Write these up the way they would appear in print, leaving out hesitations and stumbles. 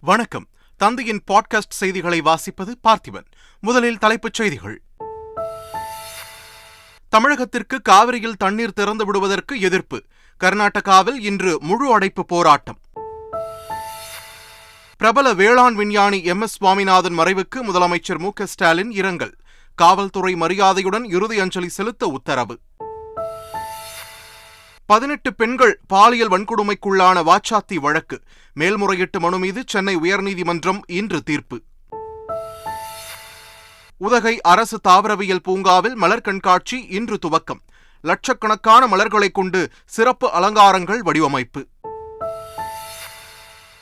வணக்கம். தந்தையின் பாட்காஸ்ட் செய்திகளை வாசிப்பது பார்த்திபன். முதலில் தலைப்புச் செய்திகள். தமிழகத்திற்கு காவிரியில் தண்ணீர் திறந்து விடுவதற்கு எதிர்ப்பு. கர்நாடகாவில் இன்று முழு அடைப்பு போராட்டம். பிரபல வேளாண் விஞ்ஞானி MS சுவாமிநாதன் மறைவுக்கு முதலமைச்சர் மு க ஸ்டாலின் இரங்கல். காவல்துறை மரியாதையுடன் இறுதி அஞ்சலி செலுத்த உத்தரவு. 18 பெண்கள் பாலியல் வன்கொடுமைக்குள்ளான வாச்சாத்தி வழக்கு. மேல்முறையீட்டு மனு மீது சென்னை உயர்நீதிமன்றம் இன்று தீர்ப்பு. உதகை அரசு தாவரவியல் பூங்காவில் மலர் கண்காட்சி இன்று துவக்கம். லட்சக்கணக்கான மலர்களை கொண்டு சிறப்பு அலங்காரங்கள் வடிவமைப்பு.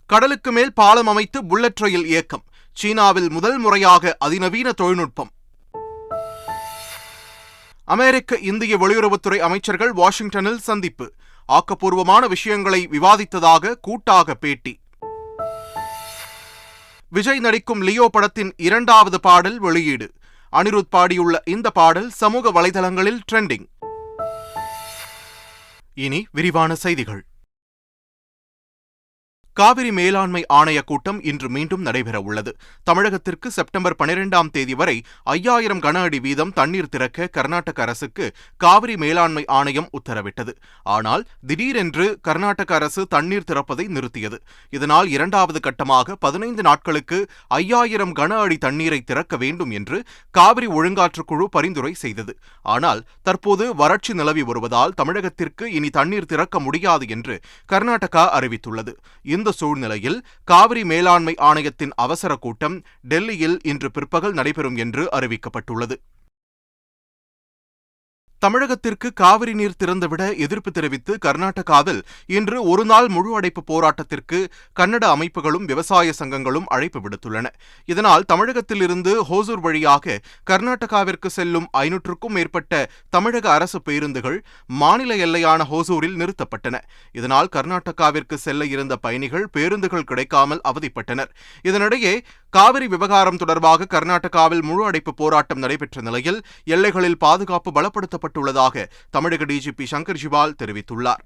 கடலுக்கு மேல் பாலம் அமைத்து புல்லட் ரயில் இயக்கம். சீனாவில் முதல் முறையாக அதிநவீன தொழில்நுட்பம். அமெரிக்க இந்திய வெளியுறவுத்துறை அமைச்சர்கள் வாஷிங்டனில் சந்திப்பு. ஆக்கப்பூர்வமான விஷயங்களை விவாதித்ததாக கூட்டாக பேட்டி. விஜய் நடிக்கும் லியோ படத்தின் 2வது பாடல் வெளியீடு. அனிருத் பாடியுள்ள இந்த பாடல் சமூக வலைதளங்களில் ட்ரெண்டிங். இனி விரிவான செய்திகள். காவிரி மேலாண்மை ஆணைய கூட்டம் இன்று மீண்டும் நடைபெற உள்ளது. தமிழகத்திற்கு செப்டம்பர் 12ஆம் தேதி வரை 5000 கன அடி வீதம் தண்ணீர் திறக்க கர்நாடக அரசுக்கு காவிரி மேலாண்மை ஆணையம் உத்தரவிட்டது. ஆனால் திடீரென்று கர்நாடக அரசு தண்ணீர் திறப்பதை நிறுத்தியது. இதனால் 2வது கட்டமாக 15 நாட்களுக்கு 5000 கன அடி தண்ணீரை திறக்க வேண்டும் என்று காவிரி ஒழுங்காற்றுக்குழு பரிந்துரை செய்தது. ஆனால் தற்போது வறட்சி நிலவி வருவதால் தமிழகத்திற்கு இனி தண்ணீர் திறக்க முடியாது என்று கர்நாடகா அறிவித்துள்ளது. இந்த சூழ்நிலையில் காவிரி மேலாண்மை ஆணையத்தின் அவசர கூட்டம் டெல்லியில் இன்று பிற்பகல் நடைபெறும் என்று அறிவிக்கப்பட்டுள்ளது. தமிழகத்திற்கு காவிரி நீர் திறந்துவிட எதிர்ப்பு தெரிவித்து கர்நாடகாவில் இன்று ஒருநாள் முழு அடைப்பு போராட்டத்திற்கு கன்னட அமைப்புகளும் விவசாய சங்கங்களும் அழைப்பு விடுத்துள்ளன. இதனால் தமிழகத்தில் இருந்து ஹோசூர் வழியாக கர்நாடகாவிற்கு செல்லும் 500க்கும் மேற்பட்ட தமிழக அரசு பேருந்துகள் மாநில எல்லையான ஹோசூரில் நிறுத்தப்பட்டன. இதனால் கர்நாடகாவிற்கு செல்ல இருந்த பயணிகள் பேருந்துகள் கிடைக்காமல் அவதிப்பட்டனர். இதனிடையே காவிரி விவகாரம் தொடர்பாக கர்நாடகாவில் முழு அடைப்பு போராட்டம் நடைபெற்ற நிலையில் எல்லைகளில் பாதுகாப்பு பலப்படுத்தப்பட்டுள்ளதாக தமிழக டிஜிபி சங்கர் ஜிவால் தெரிவித்துள்ளார்.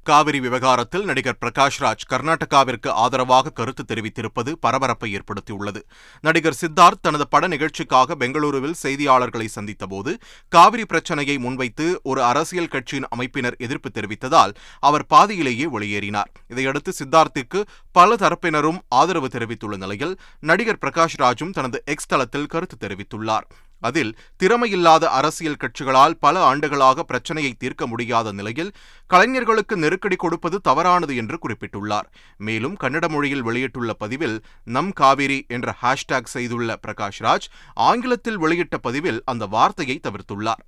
காவிரி விவகாரத்தில் நடிகர் பிரகாஷ்ராஜ் கர்நாடகாவிற்கு ஆதரவாக கருத்து தெரிவித்திருப்பது பரபரப்பை ஏற்படுத்தியுள்ளது. நடிகர் சித்தார்த் தனது பட நிகழ்ச்சிக்காக பெங்களூருவில் செய்தியாளர்களை சந்தித்தபோது காவிரி பிரச்சனையை முன்வைத்து ஒரு அரசியல் கட்சியின் அமைப்பினர் எதிர்ப்பு தெரிவித்ததால் அவர் பாதியிலேயே வெளியேறினார். இதையடுத்து சித்தார்த்திற்கு பல தரப்பினரும் ஆதரவு தெரிவித்துள்ள நிலையில் நடிகர் பிரகாஷ்ராஜும் தனது எக்ஸ் தளத்தில் கருத்து தெரிவித்துள்ளார். அதில் திறமையில்லாத அரசியல் கட்சிகளால் பல ஆண்டுகளாக பிரச்சனையை தீர்க்க முடியாத நிலையில் கலைஞர்களுக்கு நெருக்கடி கொடுப்பது தவறானது என்று குறிப்பிட்டுள்ளார். மேலும் கன்னட மொழியில் வெளியிட்டுள்ள பதிவில் நம் காவிரி என்ற ஹேஷ்டேக் செய்துள்ள பிரகாஷ்ராஜ் ஆங்கிலத்தில் வெளியிட்ட பதிவில் அந்த வார்த்தையை தவிர்த்துள்ளார்.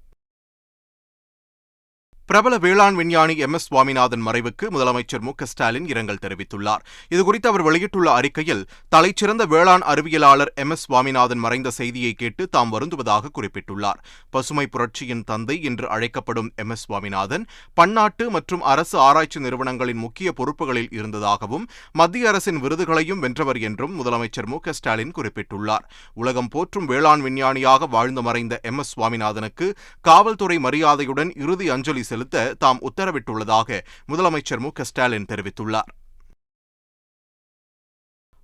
பிரபல வேளாண் விஞ்ஞானி MS சுவாமிநாதன் மறைவுக்கு முதலமைச்சர் மு க ஸ்டாலின் இரங்கல் தெரிவித்துள்ளார். இதுகுறித்து அவர் வெளியிட்டுள்ள அறிக்கையில் தலைச்சிறந்த வேளாண் அறிவியலாளர் MS சுவாமிநாதன் மறைந்த செய்தியை கேட்டு தாம் வருந்துவதாக குறிப்பிட்டுள்ளார். பசுமை புரட்சியின் தந்தை என்று அழைக்கப்படும் MS சுவாமிநாதன் பன்னாட்டு மற்றும் அரசு ஆராய்ச்சி நிறுவனங்களின் முக்கிய பொறுப்புகளில் இருந்ததாகவும் மத்திய அரசின் விருதுகளையும் வென்றவர் என்றும் முதலமைச்சர் மு க ஸ்டாலின் குறிப்பிட்டுள்ளார். உலகம் போற்றும் வேளாண் விஞ்ஞானியாக வாழ்ந்து மறைந்த MS சுவாமிநாதனுக்கு காவல்துறை மரியாதையுடன் இறுதி அஞ்சலி செலுத்த தாம் உத்தரவிட்டுள்ளதாக முதலமைச்சர் மு க ஸ்டாலின் தெரிவித்துள்ளார்.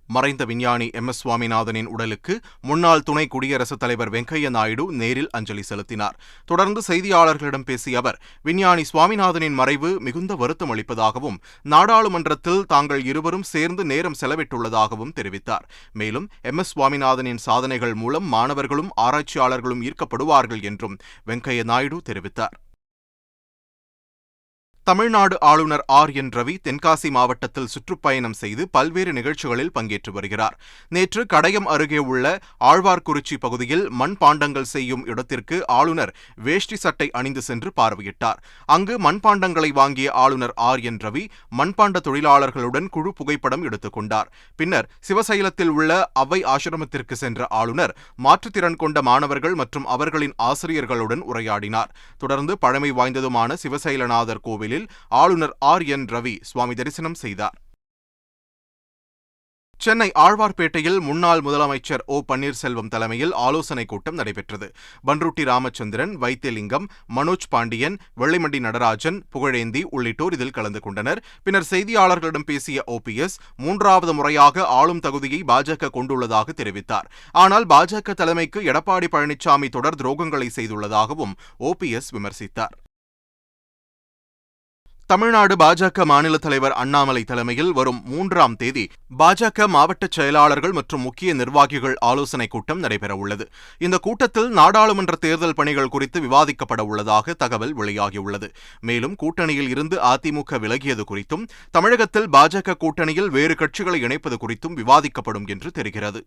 மறைந்த விஞ்ஞானி MS சுவாமிநாதனின் உடலுக்கு முன்னாள் துணை குடியரசுத் தலைவர் வெங்கையா நாயுடு நேரில் அஞ்சலி செலுத்தினார். தொடர்ந்து செய்தியாளர்களிடம் பேசிய அவர் விஞ்ஞானி சுவாமிநாதனின் மறைவு மிகுந்த வருத்தம் அளிப்பதாகவும் நாடாளுமன்றத்தில் தாங்கள் இருவரும் சேர்ந்து நேரம் செலவிட்டுள்ளதாகவும் தெரிவித்தார். மேலும் MS சுவாமிநாதனின் சாதனைகள் மூலம் மாணவர்களும் ஆராய்ச்சியாளர்களும் ஈர்க்கப்படுவார்கள் என்றும் வெங்கையா நாயுடு தெரிவித்தார். தமிழ்நாடு ஆளுநர் RN ரவி தென்காசி மாவட்டத்தில் சுற்றுப்பயணம் செய்து பல்வேறு நிகழ்ச்சிகளில் பங்கேற்று வருகிறார். நேற்று கடையம் அருகே உள்ள ஆழ்வார்குறிச்சி பகுதியில் மண்பாண்டங்கள் செய்யும் இடத்திற்கு ஆளுநர் வேஷ்டி சட்டை அணிந்து சென்று பார்வையிட்டார். அங்கு மண்பாண்டங்களை வாங்கிய ஆளுநர் RN ரவி மண்பாண்ட தொழிலாளர்களுடன் குழு புகைப்படம் எடுத்துக் கொண்டார். பின்னர் சிவசைலத்தில் உள்ள அவ்வை ஆசிரமத்திற்கு சென்ற ஆளுநர் மாற்றுத்திறன் கொண்ட மாணவர்கள் மற்றும் அவர்களின் ஆசிரியர்களுடன் உரையாடினார். தொடர்ந்து பழமை வாய்ந்ததுமான சிவசைலநாதர் கோவில் ஆளுநர் RN ரவி சுவாமி தரிசனம் செய்தார். சென்னை ஆழ்வார்பேட்டையில் முன்னாள் முதலமைச்சர் ஓ பன்னீர்செல்வம் தலைமையில் ஆலோசனைக் கூட்டம் நடைபெற்றது. பன்ருட்டி ராமச்சந்திரன், வைத்தியலிங்கம், மனோஜ் பாண்டியன், வெள்ளிமண்டி நடராஜன், புகழேந்தி உள்ளிட்டோர் இதில் கலந்து கொண்டனர். பின்னர் செய்தியாளர்களிடம் பேசிய OPS 3வது முறையாக ஆளும் தகுதியை பாஜக கொண்டுள்ளதாக தெரிவித்தார். ஆனால் பாஜக தலைமைக்கு எடப்பாடி பழனிசாமி தொடர் துரோகங்களை செய்துள்ளதாகவும் OPS விமர்சித்தார். தமிழ்நாடு பாஜக மாநில தலைவர் அண்ணாமலை தலைமையில் வரும் 3ஆம் தேதி பாஜக மாவட்ட செயலாளர்கள் மற்றும் முக்கிய நிர்வாகிகள் ஆலோசனைக் கூட்டம் நடைபெறவுள்ளது. இந்த கூட்டத்தில் நாடாளுமன்ற தேர்தல் பணிகள் குறித்து விவாதிக்கப்பட உள்ளதாக தகவல் வெளியாகியுள்ளது. மேலும் கூட்டணியில் இருந்து அதிமுக விலகியது குறித்தும், தமிழகத்தில் பாஜக கூட்டணியில் வேறு கட்சிகளை இணைப்பது குறித்தும் விவாதிக்கப்படும் என்று தெரிகிறது.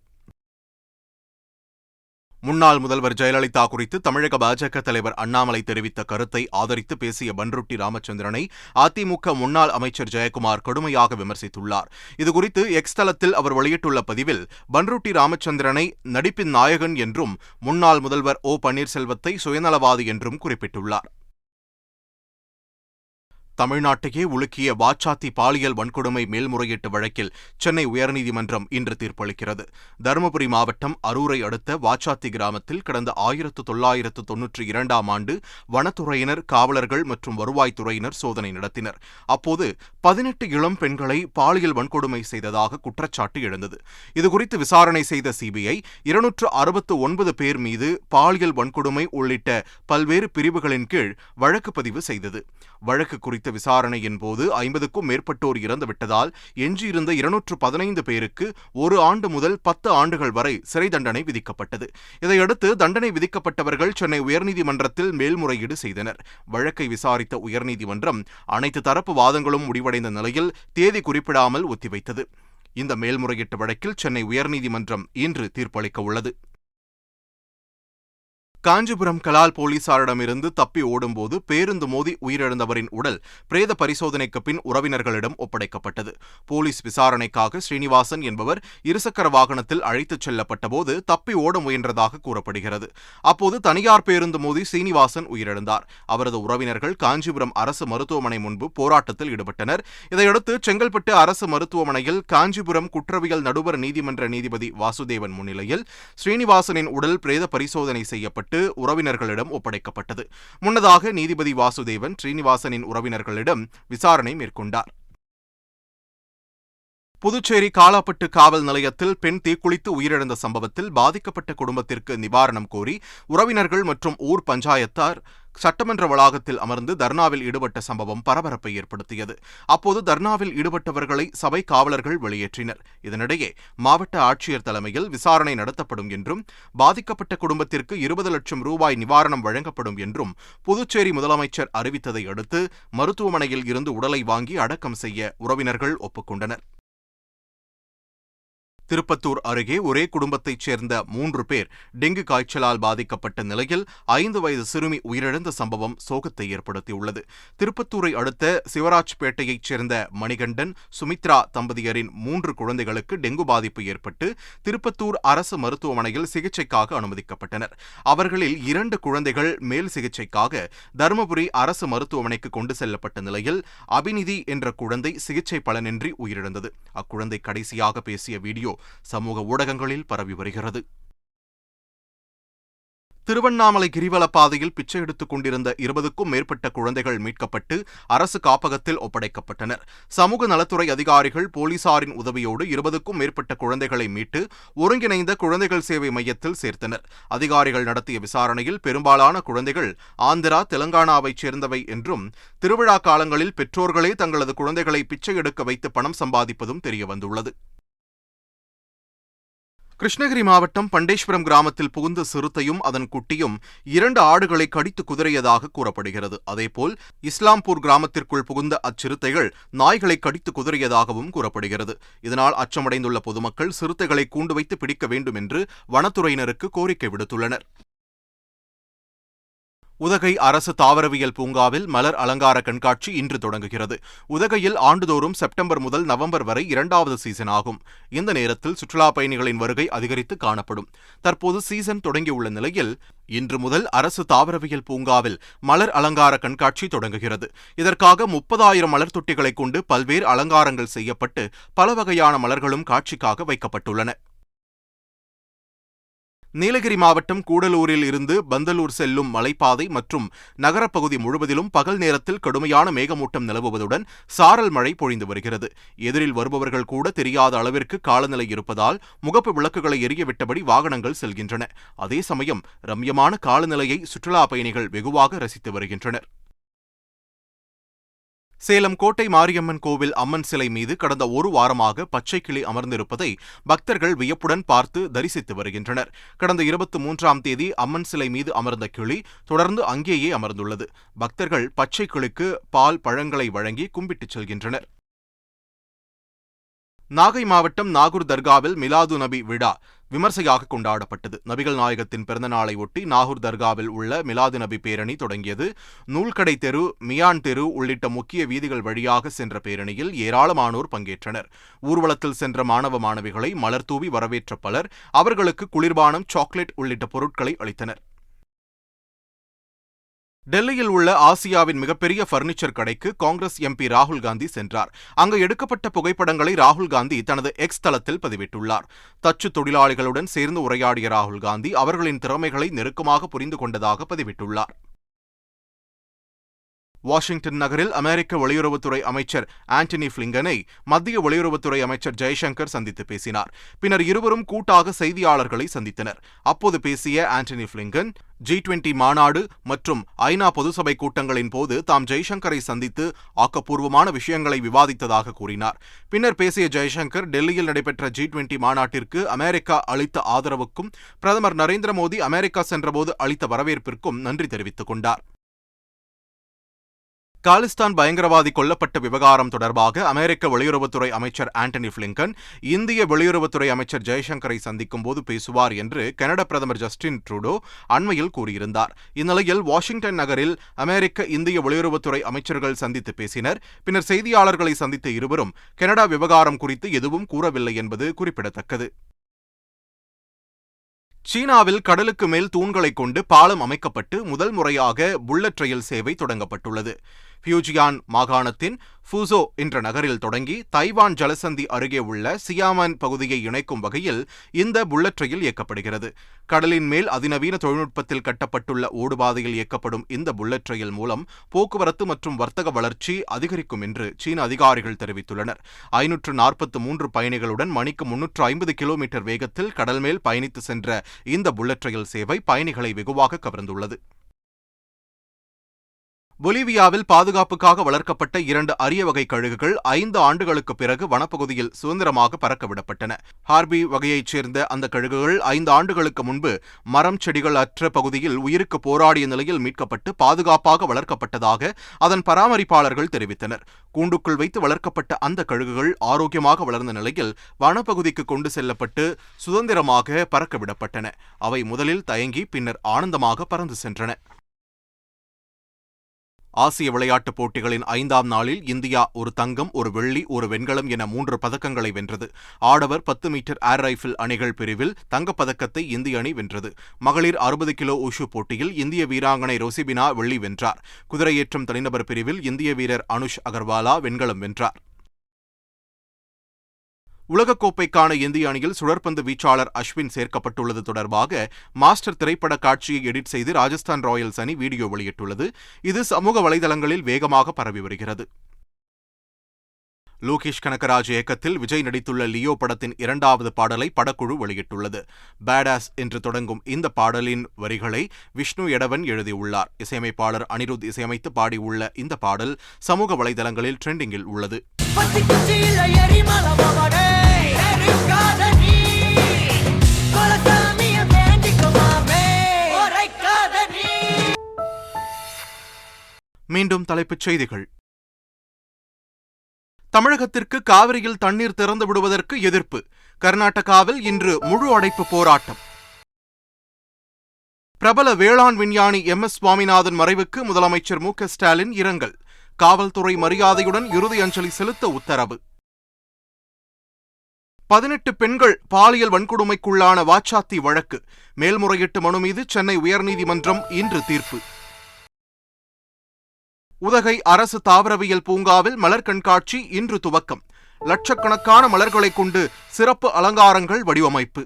முன்னாள் முதல்வர் ஜெயலலிதா குறித்து தமிழக பாஜக தலைவர் அண்ணாமலை தெரிவித்த கருத்தை ஆதரித்து பேசிய பன்ருட்டி ராமச்சந்திரனை அதிமுக முன்னாள் அமைச்சர் ஜெயக்குமார் கடுமையாக விமர்சித்துள்ளார். இதுகுறித்து எக்ஸ் தளத்தில் அவர் வெளியிட்டுள்ள பதிவில், பன்ருட்டி ராமச்சந்திரனை நடிப்பின் நாயகன் என்றும், முன்னாள் முதல்வர் ஓ பன்னீர்செல்வத்தை சுயநலவாதி என்றும் குறிப்பிட்டுள்ளார். தமிழ்நாட்டையே உலுக்கிய வாச்சாத்தி பாலியல் வன்கொடுமை மேல்முறையீட்டு வழக்கில் சென்னை உயர்நீதிமன்றம் இன்று தீர்ப்பளிக்கிறது. தருமபுரி மாவட்டம் அரூரை அடுத்த வாச்சாத்தி கிராமத்தில் கடந்த 1992ஆம் ஆண்டு வனத்துறையினர், காவலர்கள் மற்றும் வருவாய்த்துறையினர் சோதனை நடத்தினர். அப்போது 18 இளம் பெண்களை பாலியல் வன்கொடுமை செய்ததாக குற்றச்சாட்டு எழுந்தது. இதுகுறித்து விசாரணை செய்த CBI 269 பேர் மீது பாலியல் வன்கொடுமை உள்ளிட்ட பல்வேறு பிரிவுகளின் கீழ் வழக்கு பதிவு செய்தது. வழக்கு குறித்த விசாரணையின் போது 50க்கும் மேற்பட்டோர் இறந்துவிட்டதால் எஞ்சியிருந்த 215 பேருக்கு 1 ஆண்டு முதல் 10 ஆண்டுகள் வரை சிறை தண்டனை விதிக்கப்பட்டது. இதையடுத்து தண்டனை விதிக்கப்பட்டவர்கள் சென்னை உயர்நீதிமன்றத்தில் மேல்முறையீடு செய்தனர். வழக்கை விசாரித்த உயர்நீதிமன்றம் அனைத்து தரப்பு வாதங்களும் முடிவடைந்த நிலையில் தேதி குறிப்பிடாமல் ஒத்திவைத்தது. இந்த மேல்முறையீட்டு வழக்கில் சென்னை உயர்நீதிமன்றம் இன்று தீர்ப்பளிக்க உள்ளது. காஞ்சிபுரம் கலால் போலீசாரிடமிருந்து தப்பி ஓடும்போது பேருந்து மோதி உயிரிழந்தவரின் உடல் பிரேத பரிசோதனைக்கு பின் உறவினர்களிடம் ஒப்படைக்கப்பட்டது. போலீஸ் விசாரணைக்காக ஸ்ரீனிவாசன் என்பவர் இருசக்கர வாகனத்தில் அழைத்துச் செல்லப்பட்டபோது தப்பி ஓட முயன்றதாக கூறப்படுகிறது. அப்போது தனியார் பேருந்து மோதி ஸ்ரீனிவாசன் உயிரிழந்தார். அவரது உறவினர்கள் காஞ்சிபுரம் அரசு மருத்துவமனை முன்பு போராட்டத்தில் ஈடுபட்டனர். இதையடுத்து செங்கல்பட்டு அரசு மருத்துவமனையில் காஞ்சிபுரம் குற்றவியல் நடுவர் நீதிமன்ற நீதிபதி வாசுதேவன் முன்னிலையில் ஸ்ரீனிவாசனின் உடல் பிரேத பரிசோதனை செய்யப்பட்டு உறவினர்களிடம் ஒப்படைக்கப்பட்டது. முன்னதாக நீதிபதி வாசுதேவன் ஸ்ரீனிவாசனின் உறவினர்களிடம் விசாரணை மேற்கொண்டார். புதுச்சேரி காலாப்பட்டு காவல் நிலையத்தில் பெண் தீக்குளித்து உயிரிழந்த சம்பவத்தில் பாதிக்கப்பட்ட குடும்பத்திற்கு நிவாரணம் கோரி உறவினர்கள் மற்றும் ஊர் பஞ்சாயத்தார் சட்டமன்ற வளாகத்தில் அமர்ந்து தர்ணாவில் ஈடுபட்ட சம்பவம் பரபரப்பை ஏற்படுத்தியது. அப்போது தர்ணாவில் ஈடுபட்டவர்களை சபை காவலர்கள் வெளியேற்றினர். இதனிடையே மாவட்ட ஆட்சியர் தலைமையில் விசாரணை நடத்தப்படும் என்றும், பாதிக்கப்பட்ட குடும்பத்திற்கு 20 லட்சம் ரூபாய் நிவாரணம் வழங்கப்படும் என்றும் புதுச்சேரி முதலமைச்சர் அறிவித்ததை அடுத்து மருத்துவமனையில் இருந்து உடலை வாங்கி அடக்கம் செய்ய உறவினர்கள் ஒப்புக்கொண்டனர். திருப்பத்தூர் அருகே ஒரே குடும்பத்தைச் சேர்ந்த 3 பேர் டெங்கு காய்ச்சலால் பாதிக்கப்பட்ட நிலையில் 5 வயது சிறுமி உயிரிழந்த சம்பவம் சோகத்தை ஏற்படுத்தியுள்ளது. திருப்பத்தூரை அடுத்த சிவராஜ்பேட்டையைச் சேர்ந்த மணிகண்டன், சுமித்ரா தம்பதியரின் 3 குழந்தைகளுக்கு டெங்கு பாதிப்பு ஏற்பட்டு திருப்பத்தூர் அரசு மருத்துவமனையில் சிகிச்சைக்காக அனுமதிக்கப்பட்டனர். அவர்களில் 2 குழந்தைகள் மேல் சிகிச்சைக்காக தருமபுரி அரசு மருத்துவமனைக்கு கொண்டு செல்லப்பட்ட நிலையில் அபிநிதி என்ற குழந்தை சிகிச்சை பலனின்றி உயிரிழந்தது. அக்குழந்தை கடைசியாக பேசிய வீடியோ சமூக ஊடகங்களில் பரவி வருகிறது. திருவண்ணாமலை கிரிவல பாதையில் பிச்சை எடுத்துக் கொண்டிருந்த 20க்கும் மேற்பட்ட குழந்தைகள் மீட்கப்பட்டு அரசு காப்பகத்தில் ஒப்படைக்கப்பட்டனர். சமூக நலத்துறை அதிகாரிகள் போலீசாரின் உதவியோடு 20க்கும் மேற்பட்ட குழந்தைகளை மீட்டு ஒருங்கிணைந்த குழந்தைகள் சேவை மையத்தில் சேர்த்தனர். அதிகாரிகள் நடத்திய விசாரணையில் பெரும்பாலான குழந்தைகள் ஆந்திரா, தெலங்கானாவைச் சேர்ந்தவை என்றும், திருவிழா காலங்களில் பெற்றோர்களே தங்களது குழந்தைகளை பிச்சை எடுக்க வைத்து பணம் சம்பாதிப்பதும் தெரியவந்துள்ளது. கிருஷ்ணகிரி மாவட்டம் பண்டேஸ்வரம் கிராமத்தில் புகுந்த சிறுத்தையும் அதன் குட்டியும் 2 ஆடுகளை கடித்து குதறியதாக கூறப்படுகிறது. அதேபோல் இஸ்லாம்பூர் கிராமத்திற்குள் புகுந்த அச்சிறுத்தைகள் நாய்களை கடித்து குதறியதாகவும் கூறப்படுகிறது. இதனால் அச்சமடைந்துள்ள பொதுமக்கள் சிறுத்தைகளை கூண்டு வைத்து பிடிக்க வேண்டும் என்று வனத்துறையினருக்கு கோரிக்கை விடுத்துள்ளனர். உதகை அரசு தாவரவியல் பூங்காவில் மலர் அலங்கார கண்காட்சி இன்று தொடங்குகிறது. உதகையில் ஆண்டுதோறும் செப்டம்பர் முதல் நவம்பர் வரை 2வது சீசன் ஆகும். இந்த நேரத்தில் சுற்றுலா பயணிகளின் வருகை அதிகரித்து காணப்படும். தற்போது சீசன் தொடங்கியுள்ள நிலையில் இன்று முதல் அரசு தாவரவியல் பூங்காவில் மலர் அலங்கார கண்காட்சி தொடங்குகிறது. இதற்காக 30,000 மலர் தொட்டிகளை கொண்டு பல்வேறு அலங்காரங்கள் செய்யப்பட்டு பல வகையான மலர்களும் காட்சிக்காக வைக்கப்பட்டுள்ளன. நீலகிரி மாவட்டம் கூடலூரில் இருந்து பந்தலூர் செல்லும் மலைப்பாதை மற்றும் நகரப்பகுதி முழுவதிலும் பகல் நேரத்தில் கடுமையான மேகமூட்டம் நிலவுவதுடன் சாரல் மழை பொழிந்து வருகிறது. எதிரில் வருபவர்கள் கூட தெரியாத அளவிற்கு காலநிலை இருப்பதால் முகப்பு விளக்குகளை எரியவிட்டபடி வாகனங்கள் செல்கின்றன. அதே சமயம் ரம்யமான காலநிலையை சுற்றுலா பயணிகள் வெகுவாக ரசித்து வருகின்றனர். சேலம் கோட்டை மாரியம்மன் கோவில் அம்மன் சிலை மீது கடந்த ஒரு வாரமாக பச்சை கிளி அமர்ந்திருப்பதை பக்தர்கள் வியப்புடன் பார்த்து தரிசித்து வருகின்றனர். கடந்த 23ஆம் தேதி அம்மன் சிலை மீது அமர்ந்த கிளி தொடர்ந்து அங்கேயே அமர்ந்துள்ளது. பக்தர்கள் பச்சை கிளிக்கு பால், பழங்களை வழங்கி கும்பிட்டு செல்கின்றனர். நாகை மாவட்டம் நாகூர் தர்காவில் மிலாது நபி விழா விமர்சையாக கொண்டாடப்பட்டது. நபிகள் நாயகத்தின் பிறந்தநாளை ஒட்டி நாகூர் தர்காவில் உள்ள மிலாது நபி பேரணி தொடங்கியது. நூல்கடை தெரு, மியான் தெரு உள்ளிட்ட முக்கிய வீதிகள் வழியாக சென்ற பேரணியில் ஏராளமானோர் பங்கேற்றனர். ஊர்வலத்தில் சென்ற மாணவ மாணவிகளை மலர் தூவி வரவேற்ற பலர் அவர்களுக்கு குளிர்பானம், சாக்லேட் உள்ளிட்ட பொருட்களை அளித்தனர். டெல்லியில் உள்ள ஆசியாவின் மிகப்பெரிய பர்னிச்சர் கடைக்கு காங்கிரஸ் எம்பி ராகுல் காந்தி சென்றார். அங்கு எடுக்கப்பட்ட புகைப்படங்களை ராகுல் காந்தி தனது எக்ஸ் தளத்தில் பதிவிட்டுள்ளார். தச்சு தொழிலாளிகளுடன் சேர்ந்து உரையாடிய ராகுல் காந்தி அவர்களின் திறமைகளை நெருக்கமாக புரிந்து கொண்டதாக பதிவிட்டுள்ளார். வாஷிங்டன் நகரில் அமெரிக்க வெளியுறவுத்துறை அமைச்சர் ஆண்டனி பிளிங்கனை மத்திய வெளியுறவுத்துறை அமைச்சர் ஜெய்சங்கர் சந்தித்து பேசினார். பின்னர் இருவரும் கூட்டாக செய்தியாளர்களை சந்தித்தனர். அப்போது பேசிய ஆண்டனி பிளிங்கன், G20 மாநாடு மற்றும் ஐநா பொதுசபை கூட்டங்களின் போது தாம் ஜெய்சங்கரை சந்தித்து ஆக்கப்பூர்வமான விஷயங்களை விவாதித்ததாக கூறினார். பின்னர் பேசிய ஜெய்சங்கர், டெல்லியில் நடைபெற்ற G20 மாநாட்டிற்கு அமெரிக்கா அளித்த ஆதரவுக்கும் பிரதமர் நரேந்திர மோடி அமெரிக்கா சென்றபோது அளித்த வரவேற்பிற்கும் நன்றி தெரிவித்துக் கொண்டார். காலிஸ்தான் பயங்கரவாதி கொல்லப்பட்ட விவகாரம் தொடர்பாக அமெரிக்க வெளியுறவுத்துறை அமைச்சர் ஆண்டனி பிளிங்கன் இந்திய வெளியுறவுத்துறை அமைச்சர் ஜெய்சங்கரை சந்திக்கும் போது பேசுவார் என்று கனடா பிரதமர் ஜஸ்டின் ட்ரூடோ அண்மையில் கூறியிருந்தார். இந்நிலையில் வாஷிங்டன் நகரில் அமெரிக்க, இந்திய வெளியுறவுத்துறை அமைச்சர்கள் சந்தித்து பேசினர். பின்னர் செய்தியாளர்களை சந்தித்த இருவரும் கனடா விவகாரம் குறித்து எதுவும் கூறவில்லை என்பது குறிப்பிடத்தக்கது. சீனாவில் கடலுக்கு மேல் தூண்களைக் கொண்டு பாலம் அமைக்கப்பட்டு முதல் முறையாக புல்லட் ரயில் சேவை தொடங்கப்பட்டுள்ளது. ஃபியூஜியான் மாகாணத்தின் ஃபூசோ என்ற நகரில் தொடங்கி தைவான் ஜலசந்தி அருகே உள்ள சியாமன் பகுதியை இணைக்கும் வகையில் இந்த புல்லட் ரயில் இயக்கப்படுகிறது. கடலின் மேல் அதிநவீன தொழில்நுட்பத்தில் கட்டப்பட்டுள்ள ஓடுபாதையில் இயக்கப்படும் இந்த புல்லட் ரயில் மூலம் போக்குவரத்து மற்றும் வர்த்தக வளர்ச்சி அதிகரிக்கும் என்று சீன அதிகாரிகள் தெரிவித்துள்ளனர். 543 பயணிகளுடன் மணிக்கு 350 கிலோமீட்டர் வேகத்தில் கடல் மேல் பயணித்து சென்ற இந்த புல்லட் ரயில் சேவை பயணிகளை வெகுவாக கவர்ந்துள்ளது. பொலிவியாவில் பாதுகாப்புக்காக வளர்க்கப்பட்ட 2 அரிய வகை கழுகுகள் 5 ஆண்டுகளுக்கு பிறகு வனப்பகுதியில் சுதந்திரமாக பறக்க விடப்பட்டன. ஹார்பி வகையைச் சேர்ந்த அந்த கழுகுகள் 5 ஆண்டுகளுக்கு முன்பு மரம் செடிகள் அற்ற பகுதியில் உயிருக்கு போராடிய நிலையில் மீட்கப்பட்டு பாதுகாப்பாக வளர்க்கப்பட்டதாக அதன் பராமரிப்பாளர்கள் தெரிவித்தனர். கூண்டுக்குள் வைத்து வளர்க்கப்பட்ட அந்த கழுகுகள் ஆரோக்கியமாக வளர்ந்த நிலையில் வனப்பகுதிக்கு கொண்டு செல்லப்பட்டு சுதந்திரமாக பறக்க விடப்பட்டன. அவை முதலில் தயங்கி பின்னர் ஆனந்தமாக பறந்து சென்றன. ஆசிய விளையாட்டுப் போட்டிகளின் 5ஆம் நாளில் இந்தியா 1 தங்கம், 1 வெள்ளி, 1 வெண்கலம் என 3 பதக்கங்களை வென்றது. ஆடவர் 10 மீட்டர் ஏர் ரைபிள் அணிகள் பிரிவில் தங்கப்பதக்கத்தை இந்திய அணி வென்றது. மகளிர் 60 கிலோ உஷு போட்டியில் இந்திய வீராங்கனை ரோசிபினா வெள்ளி வென்றார். குதிரையேற்றம் தனிநபர் பிரிவில் இந்திய வீரர் அனுஷ் அகர்வாலா வெண்கலம் வென்றார். உலகக்கோப்பைக்கான இந்திய அணியில் சுழற்பந்து வீச்சாளர் அஸ்வின் சேர்க்கப்பட்டுள்ளது தொடர்பாக மாஸ்டர் திரைப்பட காட்சியை எடிட் செய்து ராஜஸ்தான் ராயல்ஸ் அணி வீடியோ வெளியிட்டுள்ளது. இது சமூக வலைதளங்களில் வேகமாக பரவி வருகிறது. லோகேஷ் கனகராஜ் இயக்கத்தில் விஜய் நடித்துள்ள லியோ படத்தின் 2வது பாடலை படக்குழு வெளியிட்டுள்ளது. பேடாஸ் என்று தொடங்கும் இந்த பாடலின் வரிகளை விஷ்ணு எடவன் எழுதியுள்ளார். இசையமைப்பாளர் அனிருத் இசையமைத்து பாடியுள்ள இந்த பாடல் சமூக வலைதளங்களில் ட்ரெண்டிங்கில் உள்ளது. மீண்டும் தலைப்புச் செய்திகள். தமிழகத்திற்கு காவிரியில் தண்ணீர் திறந்து விடுவதற்கு எதிர்ப்பு. கர்நாடகாவில் இன்று முழு அடைப்பு போராட்டம். பிரபல வேளாண் விஞ்ஞானி MS சுவாமிநாதன் மறைவுக்கு முதலமைச்சர் மு.க.ஸ்டாலின் இரங்கல். காவல்துறை மரியாதையுடன் இறுதி அஞ்சலி செலுத்த உத்தரவு. 18 பெண்கள் பாலியல் வன்கொடுமைக்குள்ளான வாச்சாத்தி வழக்கு மேல்முறையீட்டு மனு மீது சென்னை உயர்நீதிமன்றம் இன்று தீர்ப்பு. உதகை அரசு தாவரவியல் பூங்காவில் மலர் கண்காட்சி இன்று துவக்கம். லட்சக்கணக்கான மலர்களைக் கொண்டு சிறப்பு அலங்காரங்கள் வடிவமைப்பு.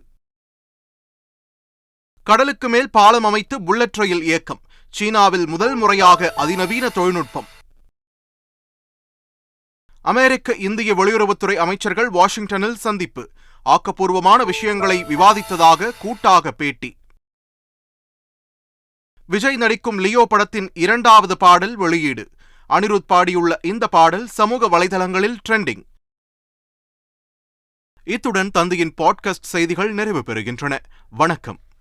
கடலுக்கு மேல் பாலம் அமைத்து புல்லட் ரயில் இயக்கம். சீனாவில் முதல் முறையாக அதிநவீன தொழில்நுட்பம். அமெரிக்க இந்திய வெளியுறவுத்துறை அமைச்சர்கள் வாஷிங்டனில் சந்திப்பு. ஆக்கப்பூர்வமான விஷயங்களை விவாதித்ததாக கூட்டாக பேட்டி. விஜய் நடிக்கும் லியோ படத்தின் 2வது பாடல் வெளியீடு. அனிருத் பாடியுள்ள இந்த பாடல் சமூக வலைதளங்களில் ட்ரெண்டிங். இத்துடன் தந்தையின் பாட்காஸ்ட் செய்திகள் நிறைவு பெறுகின்றன. வணக்கம்.